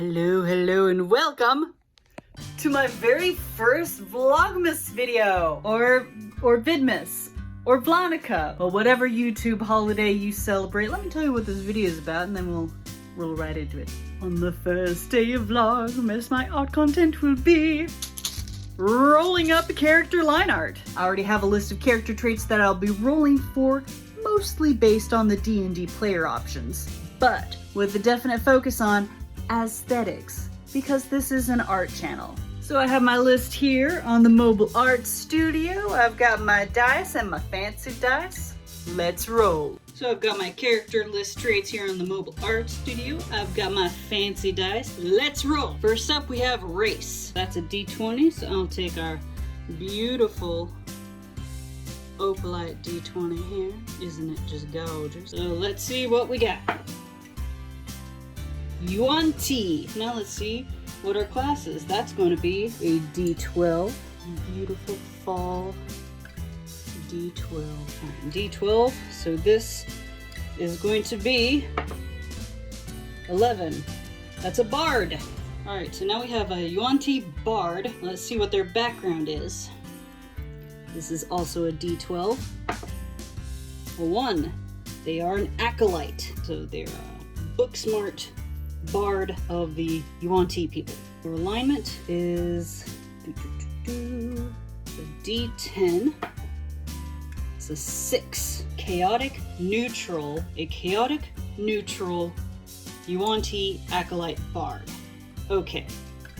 Hello, and welcome to my very first Vlogmas video, or Vidmas, or Vlonica, or whatever YouTube holiday you celebrate. Let me tell you what this video is about, and then we'll roll right into it. On the first day of Vlogmas, my art content will be rolling up character line art. I already have a list of character traits that I'll be rolling for, mostly based on the D&D player options, but with a definite focus on aesthetics, because this is an art channel. So I have my list here on the Mobile Art Studio. I've got my dice and my fancy dice. Let's roll. So I've got my character list traits here on the Mobile Art Studio. I've got my fancy dice. Let's roll. First up we have race. That's a D20, so I'll take our beautiful Acolyte D20 here. Isn't it just gorgeous? So let's see what we got. Yuan-ti. Now let's see what our class is. That's going to be a D12. Beautiful fall D12. D12. So this is going to be 11. That's a bard. Alright, so now we have a yuan-ti bard. Let's see what their background is. This is also a D12. A 1. They are an acolyte. So they're a book smart bard of the yuan-ti people. Their alignment is a D10. It's a 6. Chaotic neutral. A chaotic neutral yuan-ti acolyte bard. Okay,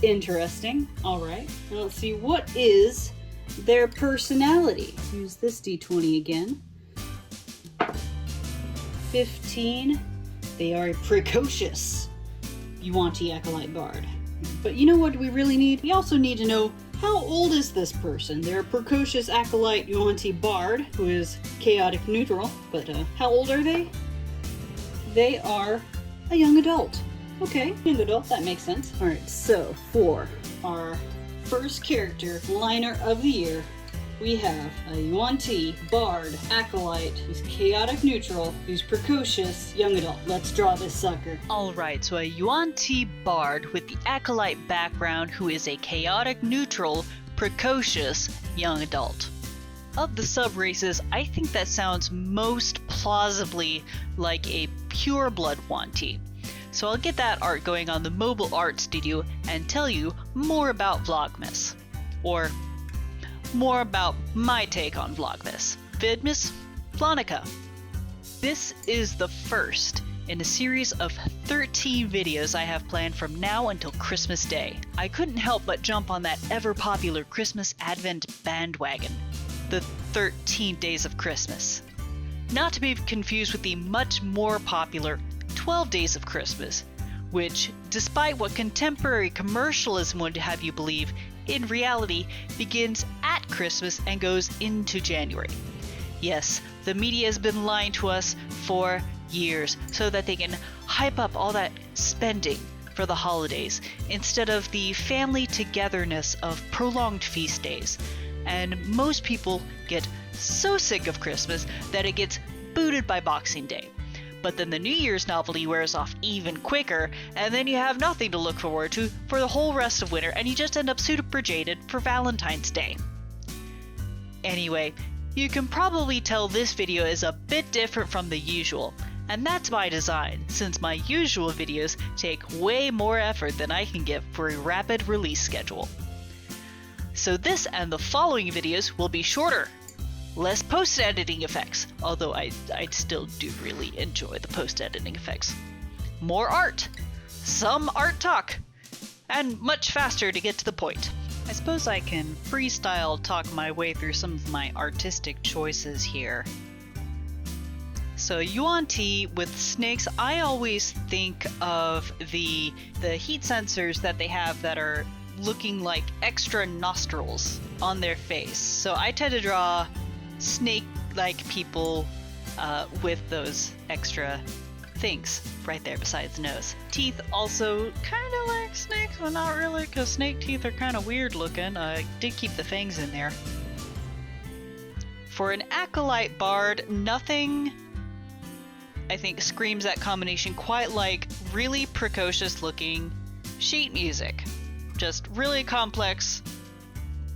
interesting. Alright, now let's see what is their personality. Use this D20 again. 15. They are precocious yuan-ti acolyte bard. But you know what we really need? We also need to know, how old is this person? They're a precocious acolyte yuan-ti bard who is chaotic neutral, but how old are they? They are a young adult. Okay, young adult, that makes sense. Alright, so for our first character liner of the year, we have a yuan-ti bard acolyte who's chaotic neutral, who's precocious young adult. Let's draw this sucker. Alright, so a yuan-ti bard with the acolyte background who is a chaotic neutral, precocious young adult. Of the sub-races, I think that sounds most plausibly like a pure-blood yuan-ti. So I'll get that art going on the Mobile Art Studio and tell you more about Vlogmas. Or more about my take on Vlogmas. Vidmas, Vlonica. This is the first in a series of 13 videos I have planned from now until Christmas Day. I couldn't help but jump on that ever-popular Christmas Advent bandwagon, the 13 Days of Christmas. Not to be confused with the much more popular 12 Days of Christmas, which, despite what contemporary commercialism would have you believe, in reality begins at Christmas and goes into January. Yes, the media has been lying to us for years so that they can hype up all that spending for the holidays instead of the family togetherness of prolonged feast days. And most people get so sick of Christmas that it gets booted by Boxing Day. But then the New Year's novelty wears off even quicker, and then you have nothing to look forward to for the whole rest of winter, and you just end up super jaded for Valentine's Day. Anyway, you can probably tell this video is a bit different from the usual, and that's by design, since my usual videos take way more effort than I can give for a rapid release schedule. So this and the following videos will be shorter. Less post-editing effects, although I still do really enjoy the post-editing effects. More art, some art talk, and much faster to get to the point. I suppose I can freestyle talk my way through some of my artistic choices here. So yuan-ti with snakes, I always think of the heat sensors that they have that are looking like extra nostrils on their face. So I tend to draw snake-like people with those extra things right there besides the nose. Teeth also kind of like snakes, but not really, because snake teeth are kind of weird looking. I did keep the fangs in there. For an acolyte bard, nothing I think screams that combination quite like really precocious looking sheet music. Just really complex,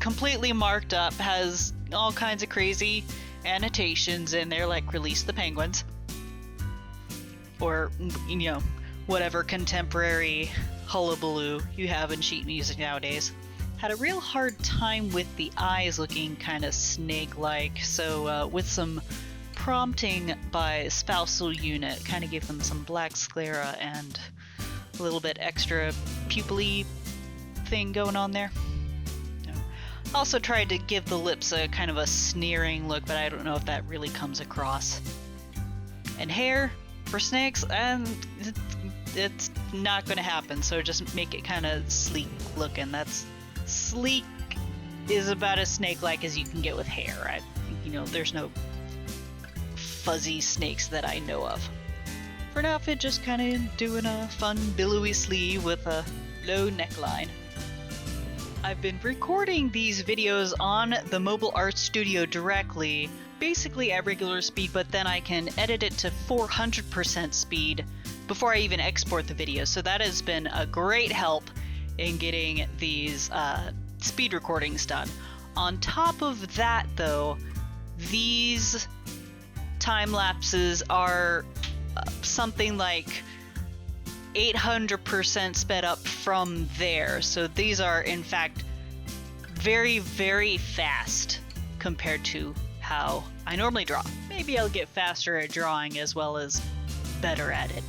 completely marked up, has all kinds of crazy annotations in there, like release the penguins. Or, you know, whatever contemporary hullabaloo you have in sheet music nowadays. Had a real hard time with the eyes looking kind of snake-like, so with some prompting by spousal unit, kind of gave them some black sclera and a little bit extra pupil-y thing going on there. Also tried to give the lips a kind of a sneering look, but I don't know if that really comes across. And hair for snakes, and it's not going to happen, so just make it kind of sleek looking. That's sleek is about as snake-like as you can get with hair. There's no fuzzy snakes that I know of. For an outfit, just kind of doing a fun billowy sleeve with a low neckline. I've been recording these videos on the Mobile Art Studio directly, basically at regular speed, but then I can edit it to 400% speed before I even export the video. So that has been a great help in getting these speed recordings done. On top of that, though, these time lapses are something like 800% sped up from there. So these are, in fact, very, very fast compared to how I normally draw. Maybe I'll get faster at drawing as well as better at it.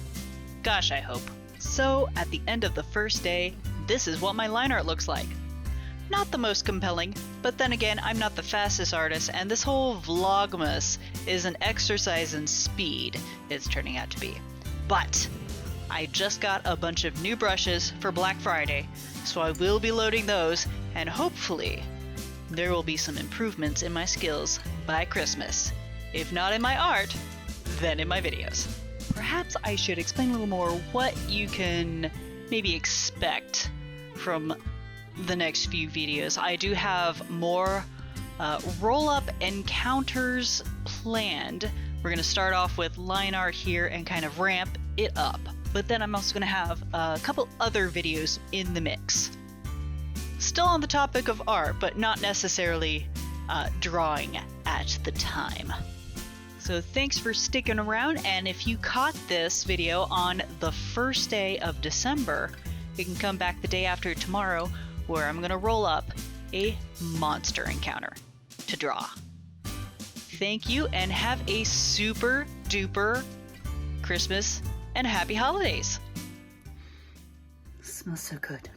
Gosh, I hope. So, at the end of the first day, this is what my line art looks like. Not the most compelling, but then again, I'm not the fastest artist, and this whole Vlogmas is an exercise in speed, it's turning out to be. But I just got a bunch of new brushes for Black Friday, so I will be loading those, and hopefully there will be some improvements in my skills by Christmas. If not in my art, then in my videos. Perhaps I should explain a little more what you can maybe expect from the next few videos. I do have more roll-up encounters planned. We're going to start off with line art here and kind of ramp it up. But then I'm also going to have a couple other videos in the mix. Still on the topic of art, but not necessarily drawing at the time. So thanks for sticking around, and if you caught this video on the first day of December, you can come back the day after tomorrow, where I'm going to roll up a monster encounter to draw. Thank you, and have a super duper Christmas and happy holidays. Smells so good.